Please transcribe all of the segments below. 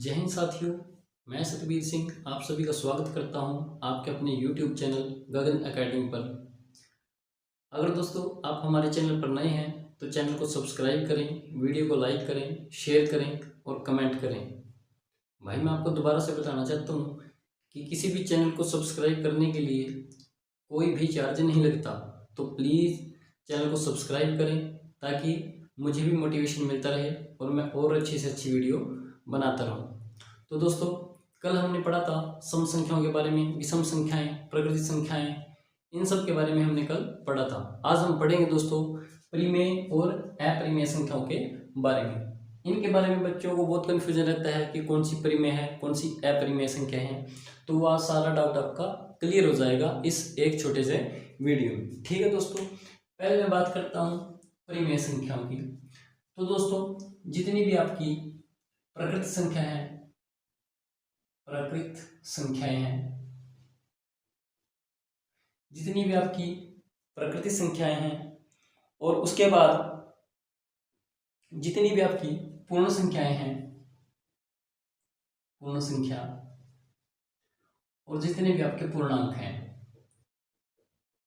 जय हिंद साथियों, मैं सतबीर सिंह आप सभी का स्वागत करता हूं आपके अपने YouTube चैनल गगन एकेडमी पर। अगर दोस्तों आप हमारे चैनल पर नए हैं तो चैनल को सब्सक्राइब करें, वीडियो को लाइक करें, शेयर करें और कमेंट करें। भाई मैं आपको दोबारा से बताना चाहता हूं कि किसी भी चैनल को सब्सक्राइब करने के लिए कोई भी चार्ज नहीं लगता, तो प्लीज़ चैनल को सब्सक्राइब करें ताकि मुझे भी मोटिवेशन मिलता रहे और मैं और अच्छी से अच्छी वीडियो बनाता रहूं। तो दोस्तों कल हमने पढ़ा था सम संख्याओं के बारे में, विषम संख्याएं, प्राकृतिक संख्याएं, इन सब के बारे में हमने कल पढ़ा था। आज हम पढ़ेंगे दोस्तों परिमेय और अपरिमेय संख्याओं के बारे में। इनके बारे में बच्चों को बहुत कन्फ्यूजन रहता है कि कौन सी परिमेय है, कौन सी अपरिमेय संख्या है। तो वह सारा डाउट आपका क्लियर हो जाएगा इस एक छोटे से वीडियो में। ठीक है दोस्तों, पहले मैं बात करता हूँ परिमेय संख्याओं की। तो दोस्तों जितनी भी आपकी प्राकृतिक संख्याएं हैं, जितनी भी आपकी प्राकृतिक संख्याएं हैं और उसके बाद जितनी भी आपकी पूर्ण संख्याएं हैं, पूर्ण संख्या और जितने भी आपके पूर्णांक हैं,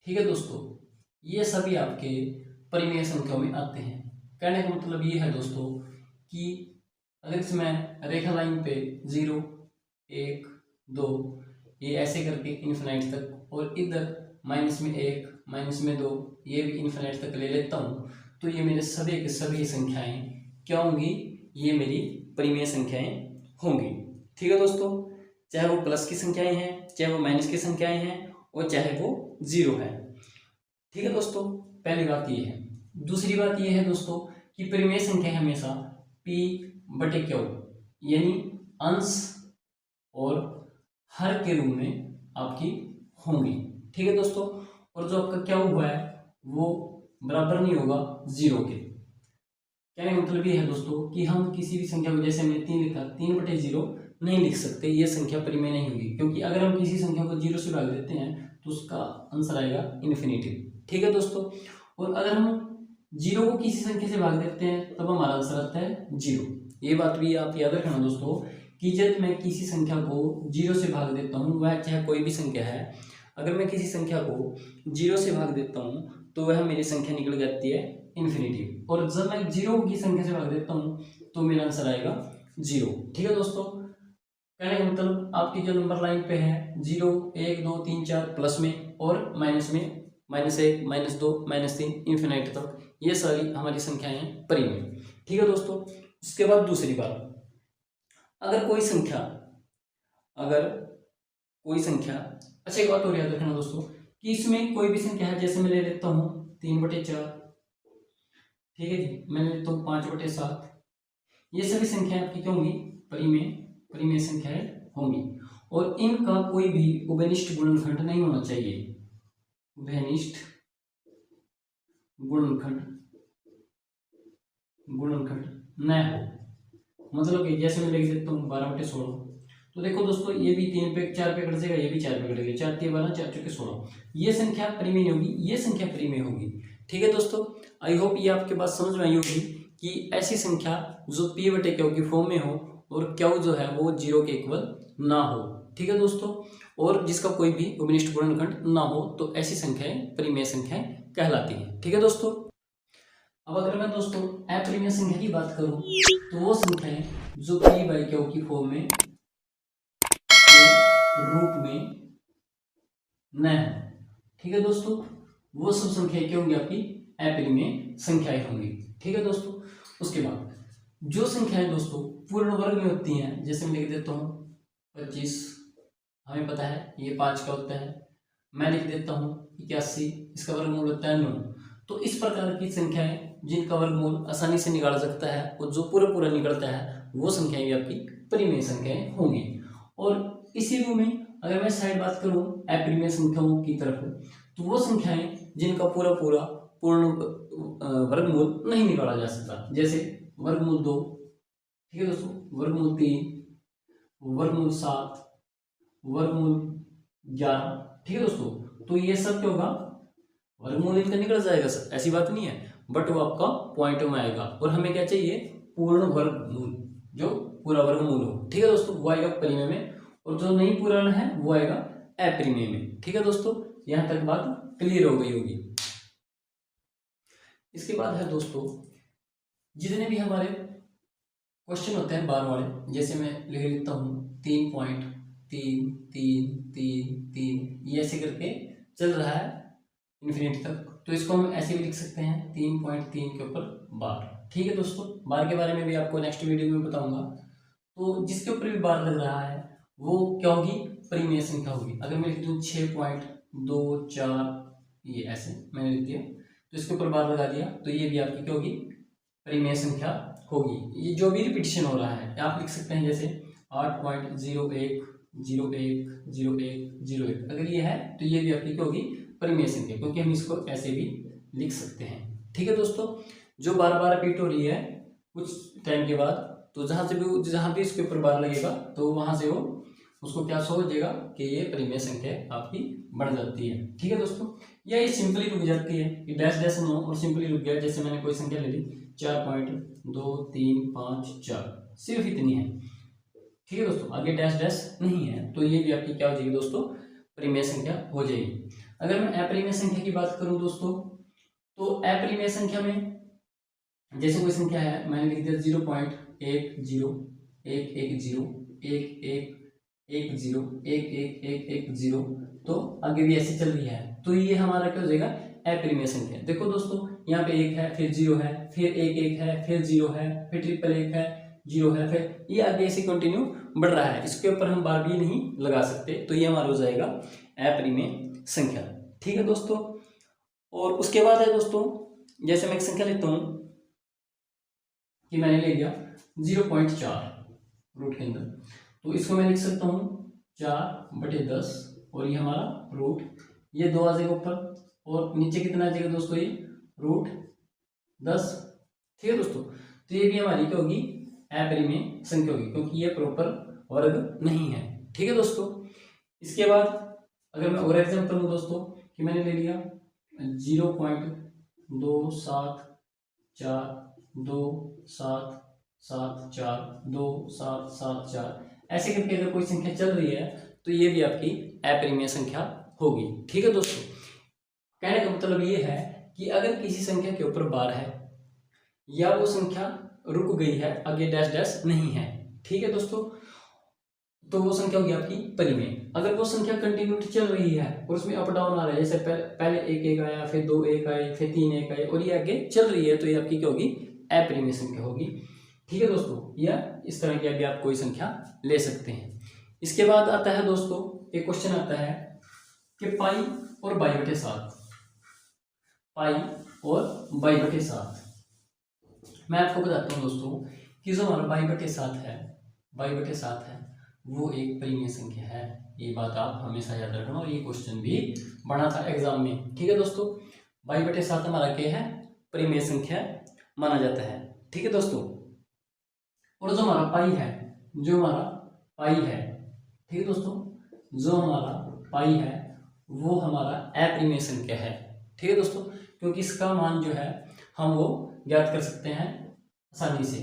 ठीक है दोस्तों, ये सभी आपके परिमेय संख्याओं में आते हैं। कहने का मतलब ये है दोस्तों कि अगर इसमें रेखा लाइन पे 0, 1, 2 ये ऐसे करके इन्फिनाइट तक और इधर -1, -2 ये भी इन्फिनाइट तक ले लेता हूँ, तो ये मेरे सभी के सभी संख्याएं क्या होंगी? ये मेरी परिमेय संख्याएं होंगी। ठीक है दोस्तों, चाहे वो प्लस की संख्याएं हैं, चाहे वो माइनस की संख्याएं हैं और चाहे वो 0 है। ठीक है दोस्तों, पहली बात ये है। दूसरी बात ये है दोस्तों कि परिमेय संख्या हमेशा P/Q यानी अंश और हर के रूप में आपकी होंगी। ठीक है दोस्तों, और जो आपका क्या हुआ है वो बराबर नहीं होगा 0 के। कहने का मतलब ये है दोस्तों कि हम किसी भी संख्या को, जैसे हमने 3 लिखा, 3/0 नहीं लिख सकते, ये संख्या परिमेय नहीं होगी, क्योंकि अगर हम किसी संख्या को 0 से भाग देते हैं तो उसका आंसर आएगा इन्फिनिटी। ठीक है दोस्तों, और अगर हम 0 को किसी संख्या से भाग देते हैं तब हमारा आंसर आता है 0। ये बात भी आप याद रखना दोस्तों कि जब मैं किसी संख्या को 0 से भाग देता हूँ, वह चाहे कोई भी संख्या है, अगर मैं किसी संख्या को 0 से भाग देता हूँ तो वह मेरी संख्या निकल जाती है इन्फिनिटी, और जब मैं 0 की संख्या से भाग देता हूँ तो मेरा आंसर आएगा 0। ठीक है दोस्तों, कहने का मतलब आपकी जो नंबर लाइन पे है 0, 1, 2, 3, 4 प्लस में और माइनस में -1, -2, -3 इन्फिनाइट तक, ये सारी हमारी संख्याएं परिमेय। ठीक है दोस्तों, उसके बाद दूसरी बात, अगर कोई संख्या अच्छा एक बात और याद रखना दोस्तों कि इसमें कोई भी संख्या है, जैसे मैं ले लेता हूँ 3/4, ठीक है जी, मैं ले लेता हूँ 5/7, ये सभी संख्याएं आपकी क्या होंगी? परिमेय संख्याएं होंगी, और इनका कोई भी उभयनिष्ठ गुणनखंड नहीं होना चाहिए। उभयनिष्ठ गुणनखंड न हो, मतलब कि जैसे मैं लिख देता हूँ 12/16, तो देखो दोस्तों ये भी 3 पे 4 पे कट जाएगा, ये भी 4 पे कटेगा, 4 3 12, 4 4 16, ये संख्या परिमेय नहीं होगी, ये संख्या परिमेय होगी। ठीक है दोस्तों, आई होप ये आपके बात समझ में आई होगी कि ऐसी संख्या जो P/Q की फॉर्म में हो और Q जो है वो 0 के इक्वल ना हो। ठीक है दोस्तों, और जिसका कोई भी उभयनिष्ठ गुणनखंड ना हो, तो ऐसी संख्याएं परिमेय संख्याएं कहलाती हैं। ठीक है दोस्तों, अब अगर मैं दोस्तों अपरिमेय संख्या की बात करूं तो वो संख्याएं जो P/Q की फॉर्म में रूप में न है, ठीक है दोस्तों, वो सब संख्याएं क्या होंगी? आपकी अपरिमेय संख्याएं होंगी। ठीक है दोस्तों, उसके बाद जो संख्याएं दोस्तों पूर्ण वर्ग में होती हैं, जैसे मैं लिख देता हूँ 25, हमें पता है ये 5 का होता है, मैं लिख देता हूँ 81, इसका वर्गमूल होता है 9। तो इस प्रकार की संख्याएं जिनका वर्गमूल आसानी से निकाला सकता है और जो पूरा निकलता है, वो संख्याएं भी आपकी परिमेय संख्याएं होंगी। और इसी रूप में अगर मैं साइड बात करूं अपरिमेय संख्याओं की तरफ, तो वो संख्याएं जिनका पूरा पूर्ण वर्गमूल नहीं निकाला जा सकता, जैसे वर्गमूल 2, ठीक है दोस्तों, वर्गमूल 3, वर्गमूल 7, वर्गमूल 11। ठीक है दोस्तों, तो ये सब क्या होगा? वर्गमूल इनका निकल जाएगा सर, ऐसी बात नहीं है, बट वो आपका पॉइंट में आएगा। और हमें क्या चाहिए? पूर्ण वर्गमूल, जो पूरा वर्गमूल हो। ठीक है दोस्तों, वो आएगा परिमेय में, और जो नहीं पूर्ण है वो आएगा अपरिमेय में। ठीक है दोस्तों, यहाँ तक बात क्लियर हो गई होगी। इसके बाद है दोस्तों, जितने भी हमारे क्वेश्चन होते हैं बार वाले, जैसे मैं लिख लेता हूँ 3.33333, ये ऐसे करके चल रहा है इन्फिनिटी तक, तो इसको हम ऐसे भी लिख सकते हैं 3.3 के ऊपर बार। ठीक है दोस्तों, बार के बारे में भी आपको नेक्स्ट वीडियो में बताऊंगा। तो जिसके ऊपर भी बार लग रहा है वो क्या होगी, परिमेय संख्या होगी। अगर मैं लिख दूँ 6.24, ये ऐसे मैंने लिख दिया, तो इसके ऊपर बार लगा दिया, तो ये भी आपकी क्या होगी, परिमेय संख्या होगी। ये जो भी रिपीटिशन हो रहा है आप लिख सकते हैं, जैसे 8.01010101, अगर ये है तो ये भी आपकी क्या होगी, परिमेय संख्या, क्योंकि हम इसको ऐसे भी लिख सकते हैं। ठीक है दोस्तों, जो बार बार रिपीट हो रही है कुछ टाइम के बाद, तो जहाँ भी इसके ऊपर बार लगेगा तो वहां से वो उसको क्या शो हो जाएगा कि ये परिमेय संख्या आपकी बढ़ जाती है। ठीक है दोस्तों, या ये सिंपली रुक जाती है, ये डैश डैश नो और सिंपली रुक गया। जैसे मैंने कोई संख्या ले ली 4.2354, सिर्फ इतनी है। ठीक है दोस्तों, आगे डैश डैश नहीं है, तो ये भी आपकी क्या हो जाएगी दोस्तों, परिमेय संख्या हो जाएगी। अगर मैं अपरिमेय संख्या की बात करूं दोस्तों, तो अपरिमेय संख्या में जैसे कोई संख्या है, मैंने लिख दिया 0.10110110111110, तो आगे भी ऐसे चल रही है, तो ये हमारा क्या हो जाएगा, अपरिमेय संख्या। देखो दोस्तों, यहाँ पे 1 है, फिर 0 है, फिर 1 है, फिर 0 है, फिर 1 है, 0 है, फिर ये आगे ऐसे कंटिन्यू बढ़ रहा है। इसके ऊपर हम बार भी नहीं लगा सकते, तो ये हमारा हो जाएगा अपरिमेय संख्या। ठीक है दोस्तों, और उसके बाद है दोस्तों, जैसे मैं एक संख्या लेता हूँ कि मैंने ले लिया 0.4 रूट के अंदर, तो इसको मैं लिख सकता हूँ 4/10, और ये हमारा रूट, ये 2 आ जाएगा ऊपर, और नीचे कितना आ जाएगा दोस्तों, ये √10। ठीक है दोस्तों, तो ये भी हमारी क्या होगी, अपरिमेय संख्या होगी, क्योंकि ये प्रॉपर वर्ग नहीं है। ठीक है दोस्तों, इसके बाद अगर मैं और एग्जाम्पल दूँ दोस्तों, कि मैंने ले लिया 0.27742774, ऐसे करके अगर कोई संख्या चल रही है तो ये भी आपकी अपरिमेय संख्या होगी। ठीक है दोस्तों, कहने का मतलब ये है कि अगर किसी संख्या के ऊपर बार है या वो संख्या रुक गई है, आगे डैश डैश नहीं है, ठीक है दोस्तों, तो वो संख्या होगी आपकी परिमेय। अगर वो संख्या कंटिन्यूटी चल रही है और उसमें अप डाउन आ रहा है, जैसे पहले 1 आया, फिर 2 1 आए, फिर 3 1 आए, और ये आगे चल रही है, तो ये आपकी क्या होगी, अपरिमेय संख्या होगी। ठीक है दोस्तों, या इस तरह की अभी आप कोई संख्या ले सकते हैं। इसके बाद आता है दोस्तों, एक क्वेश्चन आता है कि पाई और 22/7, पाई और 22/7। मैं आपको बताता हूँ दोस्तों कि जो हमारा 22/7 है वो एक परिमेय संख्या है। ये बात आप हमेशा याद रखना, और ये क्वेश्चन भी बना था एग्जाम में। ठीक है दोस्तों, 22/7 हमारा क्या है, परिमेय संख्या माना जाता है। ठीक है दोस्तों, और जो हमारा पाई है, ठीक है दोस्तों, जो हमारा पाई है वो हमारा अपरिमेय संख्या है। ठीक है दोस्तों, क्योंकि इसका मान जो है हम वो ज्ञात कर सकते हैं आसानी से।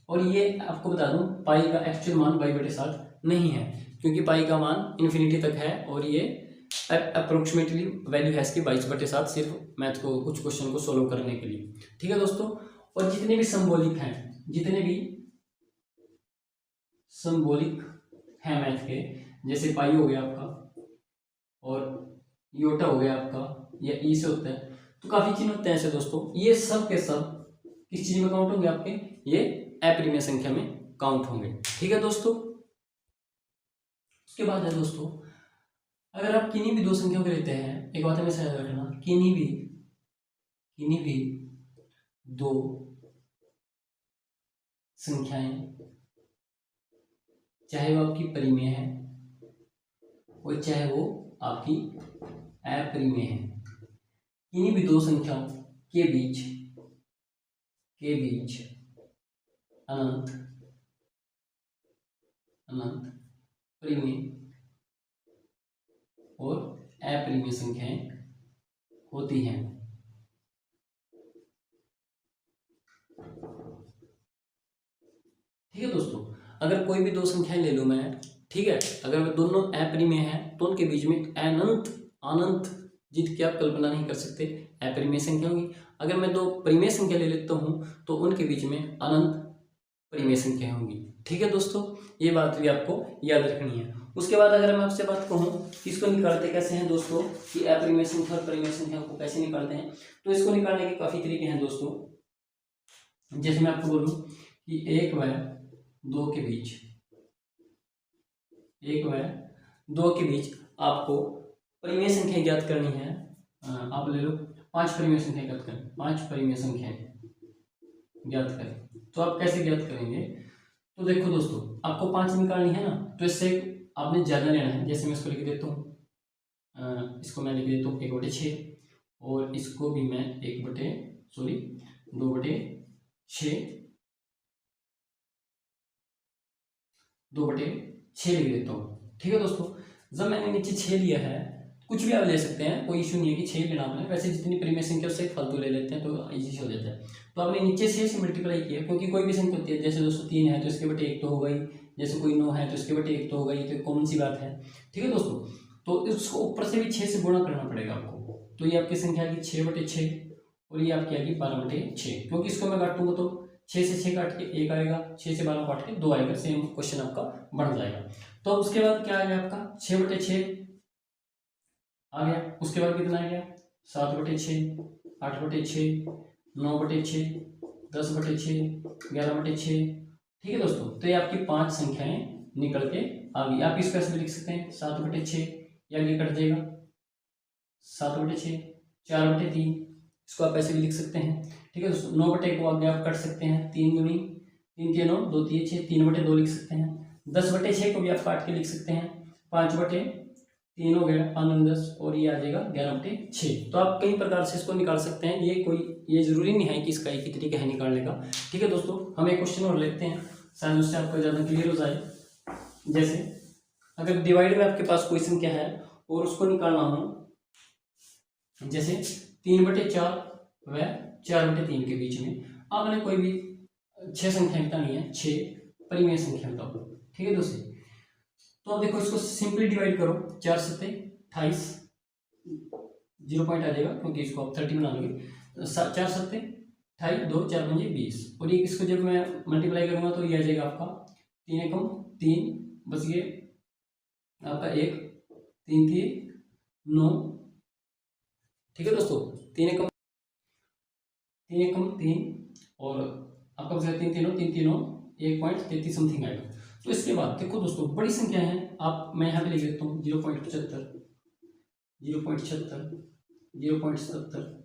और ये आपको बता दूं, पाई का एक्चुअल मान 22/7 नहीं है, क्योंकि पाई का मान इन्फिनिटी तक है, और ये अप्रोक्सीमेटली वैल्यू है इसकी 22/7, सिर्फ मैथ को कुछ क्वेश्चन को सोल्व करने के लिए। ठीक है दोस्तों, और जितने भी संबोलिक हैं मैथ के, जैसे पाई हो गया आपका, और योटा हो गया आपका, या ई से होता है, तो काफी चिन्ह होते हैं ऐसे दोस्तों, ये सब के सब किस चीज में काउंट होंगे आपके, ये अपरिमेय संख्या में काउंट होंगे। ठीक है दोस्तों, उसके बाद है दोस्तों, अगर आप किन्हीं भी 2 संख्याओं को लेते हैं, एक बात हमेशा याद रखना, किन्हीं भी 2 संख्याएं, चाहे वो आपकी परिमेय है और चाहे वो आपकी अपरिमेय है, किन्हीं भी 2 संख्याओं के बीच अनंत परिमेय और अपरिमेय संख्याएं होती हैं। ठीक है दोस्तों, अगर कोई भी दो संख्याएं ले लूँ मैं, ठीक है, अगर मैं दोनों अपरिमेय हैं तो उनके बीच में अनंत अनंत जिसकी आप कल्पना नहीं कर सकते अपरिमेय संख्या होगी। अगर मैं दो परिमेय संख्या ले लेता हूँ तो उनके बीच में अनंत परिमेय संख्या होंगी। ठीक है दोस्तों, ये बात भी आपको याद रखनी है। उसके बाद अगर मैं आपसे बात कहूँ कि इसको निकालते कैसे हैं दोस्तों, कि अपरिमेय संख्या और परिमेय संख्या को कैसे निकालते हैं, तो इसको निकालने के काफ़ी तरीके हैं दोस्तों। जैसे मैं आपको बोलूँ कि 1 व 2 के बीच, 1 व 2 के बीच आपको परिमेय संख्या ज्ञात करनी है। आप ले लो 5 परिमेय संख्या ज्ञात करें, 5 परिमेय संख्या ज्ञात करें। तो आप कैसे ज्ञात करेंगे, तो देखो दोस्तों, आपको 5 निकालनी है ना, तो इससे आपने ज़्यादा लेना है। जैसे मैं इसको लिख देता हूँ, इसको मैं लिख देता हूँ 1/6 और इसको भी मैं 2/6 लिख देता हूँ। ठीक है दोस्तों, जब मैंने नीचे 6 लिया है, कुछ भी आप ले सकते हैं, कोई इशू नहीं है कि 6 लेना आपने, वैसे जितनी परिमेय संख्या उससे फालतू ले लेते हैं तो इजी से हो जाता है। तो आपने नीचे 6 से मल्टीप्लाई किया, क्योंकि कोई भी संख्या होती है, जैसे दोस्तों 3 है तो इसके बटे 1 तो होगा ही, जैसे कोई 9 है तो इसके बटे 1 तो होगा ही, तो कॉमन सी बात है। ठीक है दोस्तों, तो इसको ऊपर से भी 6 से गुणा करना पड़ेगा आपको। तो ये आपकी संख्या आ गई 6/6 और ये आपकी आ गई 12/6, क्योंकि इसको मैं काटूंगा तो 6 से 6 काट के 1 आएगा, 6 से 12 काट के 2 आएगा, सेम क्वेश्चन आपका बन जाएगा। तो उसके बाद क्या आ गया आपका 6/6 आ गया। उसके बाद कितना आ गया 7/6, 8/6, 9/6, 10/6, 11/6। ठीक है दोस्तों, तो ये आपकी 5 संख्याएं निकल के आ गई। आप इसको ऐसे भी लिख सकते हैं 7/6, या ये कट जाएगा 7/6, 4/3, इसको आप ऐसे भी लिख सकते हैं। ठीक है दोस्तों, 9/1 को आगे आप कट सकते हैं, 3 दूनी 3 3 9, 2 3 6, 3/2 लिख सकते हैं। 10/6 को भी आप काट के लिख सकते हैं, 5/3 हो गया, 5 10, और ये आ जाएगा 11/6। तो आप कई प्रकार से इसको निकाल सकते हैं, ये जरूरी नहीं है कि इसका एक ही तरीका है निकालने का। ठीक है दोस्तों, हम एक क्वेश्चन और लेते हैं, शायद उससे आपको ज़्यादा क्लियर हो जाए। जैसे अगर डिवाइड में आपके पास कोई संख्या है और उसको निकालना हो, जैसे 3/4 व 4/3 के बीच में आपने कोई भी 6 संख्या बतानी है, 6 परिमेय संख्या बताओ। ठीक है दोस्तों, तो अब देखो इसको सिंपली डिवाइड करो, 4 7 28, 0 पॉइंट आ जाएगा क्योंकि इसको आप 30 बना लोगे। 4 7 28, 2 4 5 20, और ये इसको जब मैं मल्टीप्लाई करूंगा तो ये आ जाएगा आपका 3 एकम 3, बस ये आपका 1, 3 3 9। ठीक है दोस्तों, 3 एकम 3 और आपका बचा 3 3 1.33 समथिंग आएगा। तो इसके बाद देखो दोस्तों, बड़ी संख्या है, आप मैं यहाँ पे लिख देता हूँ 0.75, 0.76, 0.70,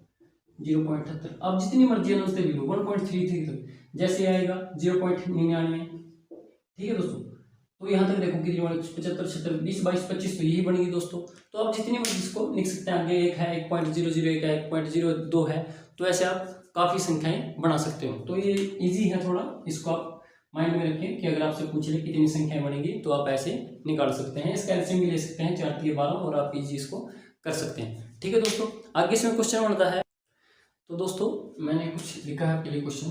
0.78, आप जितनी मर्जी अनुसार लिख लो, 1.33 तक जैसे आएगा 0.99। ठीक है दोस्तों, तो यहाँ तक देखो कि 75 76 20 22 25 तो यही बनेगी दोस्तों। तो आप जितनी मर्जी इसको लिख सकते हैं, आगे 1 है 1.001 है 1.02 है, तो ऐसे आप काफ़ी संख्याएं बना सकते हो। तो ये इजी है थोड़ा, इसको आप माइंड में रखें कि अगर आपसे पूछ ले कितनी संख्याएं बनेगी तो आप ऐसे निकाल सकते हैं। इसका एलसीएम भी ले सकते हैं 4 3 12 और आप इजी इसको कर सकते हैं। ठीक है दोस्तों, आगे इसमें क्वेश्चन बनता है। तो दोस्तों मैंने कुछ लिखा है आपके लिए क्वेश्चन,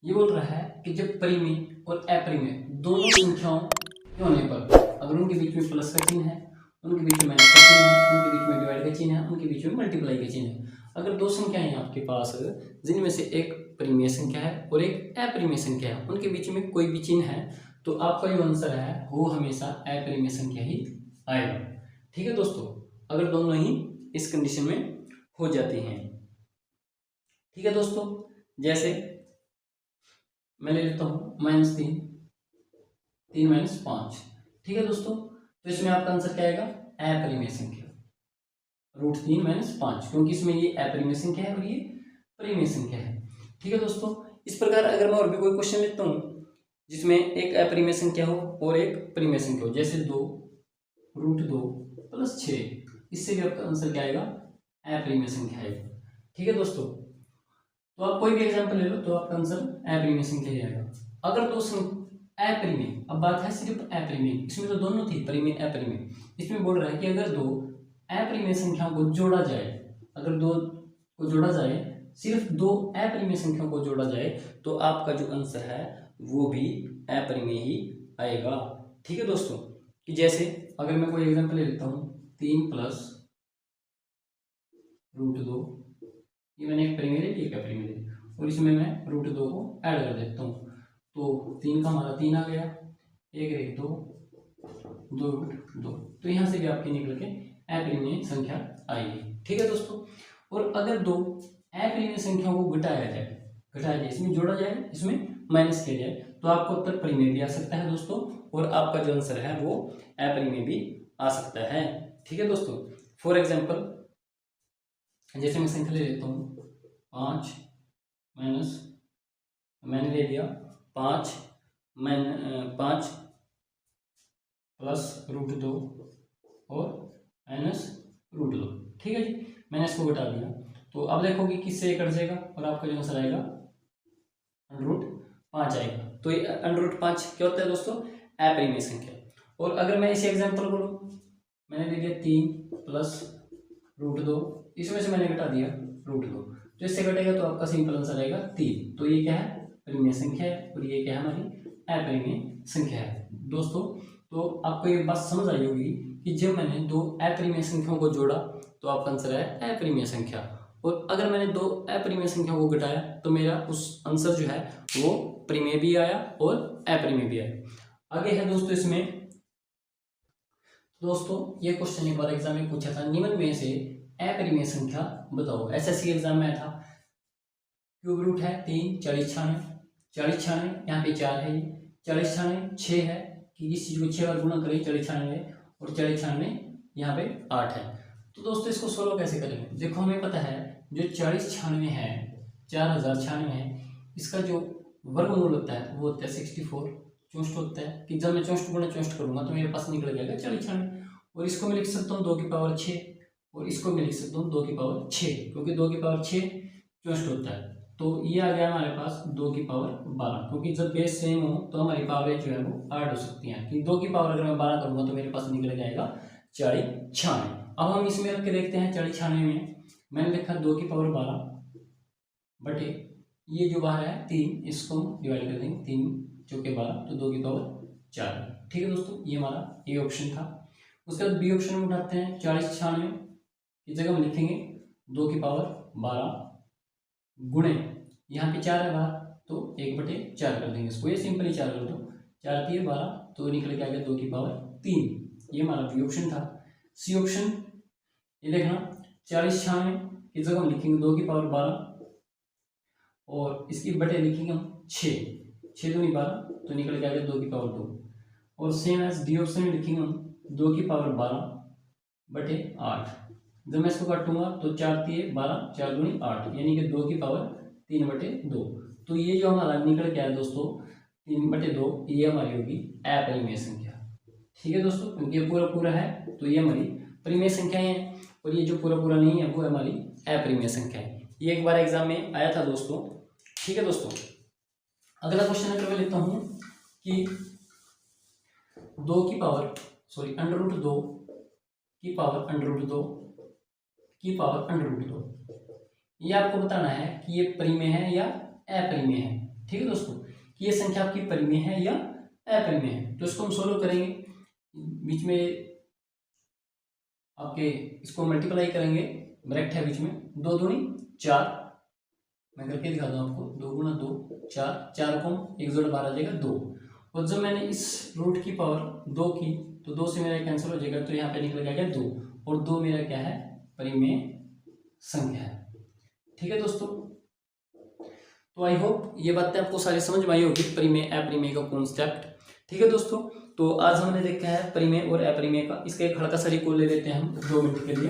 ये बोल रहा है कि जब परिमेय और अपरिमेय दोनों संख्याओं के होने पर अगर उनके बीच में प्लस का चिन्ह है, उनके बीच में माइनस का चिन्ह है, उनके बीच में डिवाइड का चिन्ह है, उनके बीच में मल्टीप्लाई का चिन्ह है, अगर दो संख्याएं आपके पास जिनमें से एक परिमेय संख्या है और एक अपरिमेय संख्या है, उनके बीच में कोई भी चिन्ह है, तो आपका जो आंसर है वो हमेशा अपरिमेय संख्या ही आएगा। ठीक है दोस्तों, अगर दोनों ही इस कंडीशन में हो जाती हैं। ठीक है दोस्तों, जैसे मैं ले लेता हूँ -3 3 - 5। ठीक है दोस्तों, तो इसमें आपका आंसर क्या आएगा, अपरिमेय संख्या, √3 - 5, क्योंकि इसमें ये अपरिमेय संख्या है और ये परिमेय संख्या है। ठीक है दोस्तों, इस प्रकार अगर मैं और भी कोई क्वेश्चन लेता हूँ जिसमें एक अपरिमेय संख्या हो और एक परिमेय संख्या हो, जैसे 2 √2 + 6, इससे भी आपका आंसर क्या आएगा, अपरिमेय संख्या आएगा। ठीक है दोस्तों, तो आप कोई भी एग्जाम्पल ले लो तो आपका आंसर अपरिमेय संख्या ही आएगा। अगर दो अपरिमेय, अब बात है सिर्फ अपरिमेय, इसमें तो दोनों थी परिमेय अपरिमेय, इसमें बोल रहा है कि अगर दो अपरिमेय संख्याओं को जोड़ा जाए, अगर दो को जोड़ा जाए, सिर्फ दो अपरिमेय संख्याओं को जोड़ा जाए, तो आपका जो आंसर है वो भी अपरिमेय ही आएगा। ठीक है दोस्तों, कि जैसे अगर मैं कोई एग्जांपल ले लेता हूँ 3 प्लस √2, ये मैंने एक परिमेय ले लिया, क्या परिमेय ले, और इसमें मैं √2 को ऐड कर देता हूँ, तो 3 का हमारा 3 आ गया, 1 1 2 2√2, तो यहाँ से भी आपकी निकल के अपरिमेय संख्या आएगी। ठीक है दोस्तों, और अगर दो अपरिमेय संख्याओं को घटाया जाए, इसमें जोड़ा जाए, इसमें माइनस किया जाए, तो आपको उत्तर परिमेय भी आ सकता है दोस्तों, और आपका जो आंसर है वो अपरिमेय भी आ सकता है। ठीक है दोस्तों, फॉर एग्जाम्पल जैसे मैं संख्या ले लेता हूँ 5 माइनस, मैंने ले लिया 5 प्लस √2 और माइनस √2। ठीक है जी, मैंने इसको घटा दिया, तो अब देखो कि किससे कट जाएगा और आपका जो आंसर आएगा √5 आएगा। तो ये √5 क्या होता है दोस्तों, अपरिमेय संख्या। और अगर मैं इसे एग्जांपल बोलूँ, मैंने ले लिया 3 प्लस √2, इसमें से मैंने घटा दिया √2, तो इससे घटेगा तो आपका सिंपल आंसर आएगा 3। तो ये क्या है, परिमेय संख्या है, और ये क्या है, हमारी अपरिमेय संख्या है दोस्तों। तो आपको ये बात समझ आई होगी कि जब मैंने दो अपरिमेय संख्याओं को जोड़ा तो आपका आंसर है अपरिमेय संख्या, और अगर मैंने दो अपरिमेय संख्याओं को घटाया तो मेरा उस आंसर जो है वो परिमेय भी आया और अपरिमेय भी आया। आगे है दोस्तों इसमें, दोस्तों ये क्वेश्चन एक बार एग्जाम में पूछा था, निम्न में से अपरिमेय संख्या बताओ। एसएससी एग्जाम में था, क्यूब रूट है 3, 40 96, 40 96 यहाँ पे 4 है, 40 96 6 है, कि इस चीज को 6 बार गुणा करें 40 96, और 40 96 यहाँ पे 8 है। तो दोस्तों इसको सोल्व कैसे करेंगे, देखो हमें पता है जो 40 96 है, 4096 है, इसका जो वर्गमूल होता है वो होता है 64, 64 होता है, कि जब मैं 64 गुणा 64 करूंगा तो मेरे पास निकल जाएगा 40 96, और इसको मैं लिख सकता हूँ 2 की पावर 6, और इसको मैं लिख सकता हूँ 2 की पावर 6, क्योंकि 2 की पावर 6 64 होता है, तो ये आ गया हमारे पास 2 की पावर 12, क्योंकि जब बेस सेम हो तो हमारी पावर जो है वो ऐड हो सकती हैं, कि 2 की पावर अगर मैं 12 करूंगा तो मेरे पास निकल जाएगा 40 96। अब हम इसमें रख के देखते हैं 40 96 में मैंने लिखा 2 की पावर 12 बटे ये जो बाहर है 3, इसको डिवाइड कर देंगे, 3 चौके 12, तो 2 की पावर 4। ठीक है दोस्तों, ये हमारा ए ऑप्शन था। उसके बाद बी ऑप्शन में उठाते हैं 40 96 की जगह हम लिखेंगे 2 की पावर 12 गुणे, यहाँ पे 4 है बाहर तो 1/4 कर देंगे इसको, ये सिंपली 4 कर दो, 4 3 12, तो निकल के आ गया 2 की पावर 3। ये हमारा बी ऑप्शन था। सी ऑप्शन ये देखना 40 96 की जगह हम लिखेंगे 2 की पावर 12 और इसकी बटे लिखेंगे हम 6, 6 दूनी 12, तो निकल के आ गया 2 की पावर 2, और सेम एज डी ऑप्शन में लिखेंगे हम 2 की पावर 12 बटे 8। जब मैं इसको काटूंगा तो 4 3 12, 4 दूनी 8, यानी कि 2 की पावर 3/2। तो ये जो हमारा निकल के आया दोस्तों 3/2, ये हमारी होगी अपरिमेय संख्या। ठीक है दोस्तों, क्योंकि ये पूरा पूरा है तो ये हमारी परिमेय संख्याएं हैं, और ये जो पूरा पूरा नहीं है वो हमारी अपरिमेय संख्या है। ये एक बार एग्जाम में आया था दोस्तों। ठीक है दोस्तों, अगला क्वेश्चन अगर मैं लेता हूं कि 2 की पावर √2 की पावर √2 की पावर √2, ये आपको बताना है कि ये परिमेय है या अपरिमेय है। ठीक है दोस्तों, कि ये संख्या आपकी परिमेय है या अपरिमेय है, तो इसको हम सोल्व करेंगे। बीच में आपके इसको मल्टीप्लाई करेंगे, ब्रैकेट है बीच में, 2 दूनी 4, मैं करके दिखा दूँ आपको, 2 गुणा 2 4, 4 को 1 जोड़ 12 आ जाएगा 2, और जब मैंने इस रूट की पावर 2 की तो 2 से मेरा कैंसिल हो जाएगा, तो यहाँ पे निकल गया 2, और 2 मेरा क्या है, परिमेय संख्या है। ठीक है दोस्तों, तो आई होप ये बातें आपको सारी समझ में आई होगी, परिमेय अपरिमेय का कॉन्सेप्ट। ठीक है दोस्तों, तो आज हमने देखा है परिमेय और अपरिमेय का। इसका एक हल्का सा रिकॉल ले लेते हैं हम 2 मिनट के लिए।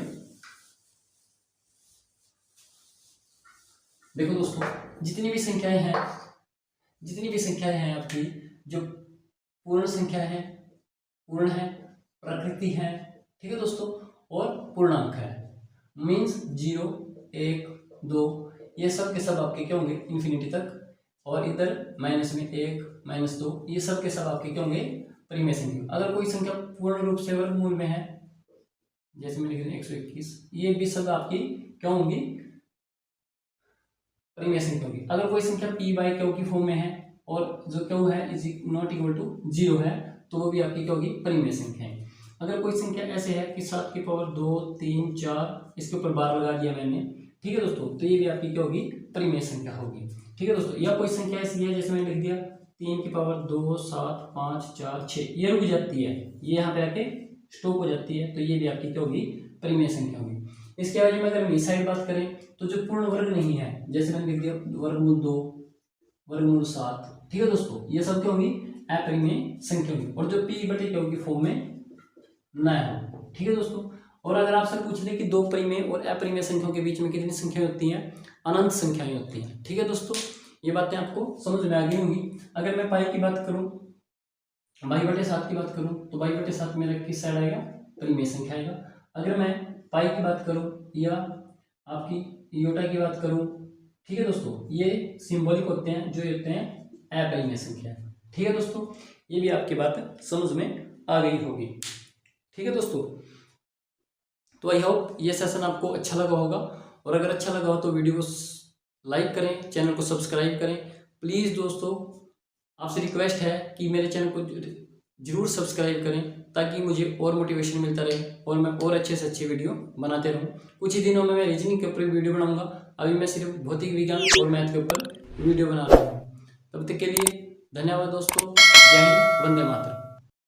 देखो दोस्तों, जितनी भी संख्याएं हैं आपकी, जो पूर्ण संख्या है, पूर्ण है, प्रकृति है, ठीक है दोस्तों, और पूर्णांक है, मीन्स 0 1 2, ये सब के सब आपके क्या होंगे इन्फिनिटी तक, और इधर माइनस में 1 -2, ये सब के सब आपके क्या होंगे परिमेय संख्या। अगर कोई संख्या पूर्ण रूप से वर्गमूल में है, जैसे मैं लिख रहा हूं 121, ये भी सब आपकी क्या होंगी परिमेय संख्या होगी। अगर कोई संख्या p/q की फॉर्म में है और जो क्यू है इज नॉट इक्वल टू 0 है, तो वो भी आपकी क्या होगी, परिमेय संख्या है। अगर कोई संख्या ऐसे है कि 7 की पावर 2 3 4 इसके ऊपर 12 लगा दिया मैंने, ठीक है दोस्तों, तो ये भी आपकी क्या होगी, परिमेय संख्या होगी। ठीक है दोस्तों, या कोई संख्या ऐसी है जैसे मैंने लिख दिया 3 की पावर 2 7 5 4 6, ये रुक जाती है, ये यहाँ पे आके स्टॉप हो जाती है, तो ये भी आपकी क्या होगी, परिमेय संख्या होगी। इसके बारे में अगर हम इस साइड बात करें तो जो पूर्ण वर्ग नहीं है, जैसे मैंने लिख दिया वर्गमूल 2 वर्गमूल 7, ठीक है दोस्तों, ये सब क्या होगी, अपरिमेय संख्या होगी, और जो पी बटे क्या होगी फॉर्म में न हो। ठीक है दोस्तों, और अगर आपसे पूछ ले कि दो परिमेय और अपरिमेय संख्याओं के बीच में कितनी संख्याएं होती हैं, अनंत संख्याएं होती हैं। ठीक है दोस्तों, ये बातें आपको समझ में आ गई होंगी। अगर मैं पाई की बात करूं, बाई बटे 7 की बात करूं, तो बाई बटे 7 मेरा किस साइड आएगा, परिमेय संख्या आएगा। अगर मैं पाई की बात करूं या आपकी योटा की बात करूं, ठीक है दोस्तों, ये सिंबॉलिक होते हैं, जो होते हैं अपरिमेय संख्या। ठीक है दोस्तों, ये भी आपकी बात समझ में आ गई होगी। ठीक है दोस्तों, तो आई होप ये सेशन आपको अच्छा लगा होगा, और अगर अच्छा लगा हो तो वीडियो को लाइक करें, चैनल को सब्सक्राइब करें। प्लीज़ दोस्तों, आपसे रिक्वेस्ट है कि मेरे चैनल को जरूर सब्सक्राइब करें, ताकि मुझे और मोटिवेशन मिलता रहे और मैं और अच्छे से अच्छे वीडियो बनाते रहूं। कुछ ही दिनों में मैं रीजनिंग के ऊपर वीडियो बनाऊंगा, अभी मैं सिर्फ भौतिक विज्ञान और मैथ के ऊपर वीडियो बना रहा हूँ। तब तक के लिए धन्यवाद दोस्तों, जय हिंद, वंदे मातरम।